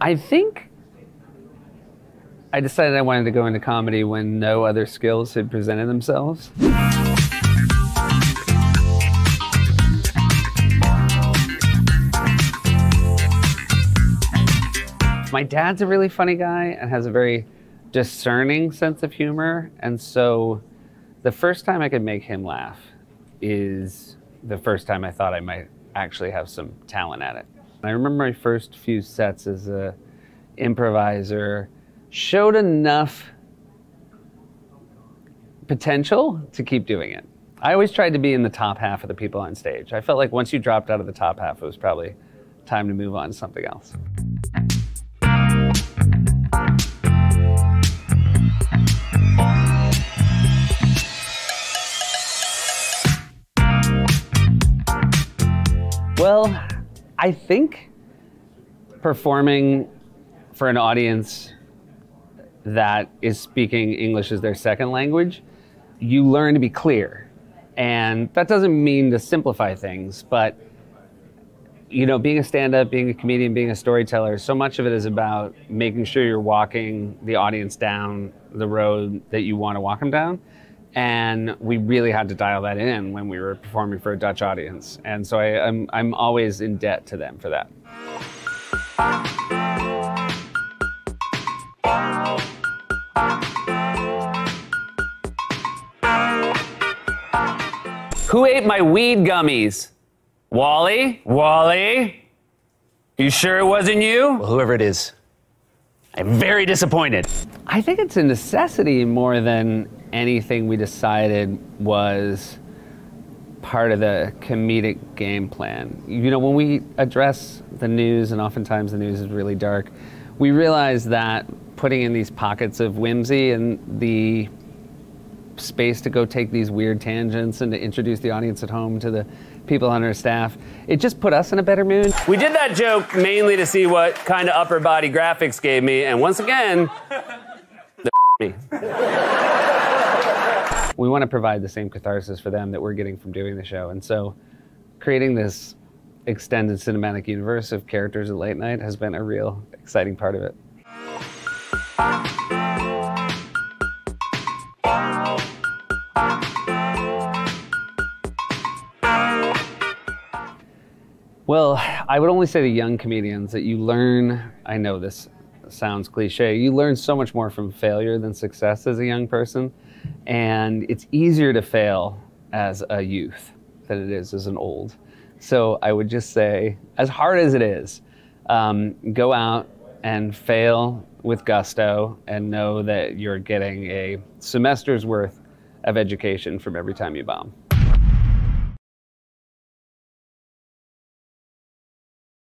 I think I decided I wanted to go into comedy when no other skills had presented themselves. My dad's a really funny guy and has a very discerning sense of humor, and so the first time I could make him laugh is the first time I thought I might actually have some talent at it. I remember my first few sets as an improviser showed enough potential to keep doing it. I always tried to be in the top half of the people on stage. I felt like once you dropped out of the top half, it was probably time to move on to something else. Well, I think performing for an audience that is speaking English as their second language, you learn to be clear. And that doesn't mean to simplify things, but you know, being a stand-up, being a comedian, being a storyteller, so much of it is about making sure you're walking the audience down the road that you want to walk them down. And we really had to dial that in when we were performing for a Dutch audience. And so I'm always in debt to them for that. Who ate my weed gummies? Wally? Wally? You sure it wasn't you? Well, whoever it is, I'm very disappointed. I think it's a necessity more than anything we decided was part of the comedic game plan. You know, when we address the news, and oftentimes the news is really dark, we realize that putting in these pockets of whimsy and the space to go take these weird tangents and to introduce the audience at home to the people on our staff, it just put us in a better mood. We did that joke mainly to see what kind of upper body graphics gave me, and once again, me. We want to provide the same catharsis for them that we're getting from doing the show, and so creating this extended cinematic universe of characters at late night has been a real exciting part of it. Well, I would only say to young comedians that you learn, I know this sounds cliche, you learn so much more from failure than success as a young person. And it's easier to fail as a youth than it is as an old. So I would just say, as hard as it is, go out and fail with gusto and know that you're getting a semester's worth of education from every time you bomb.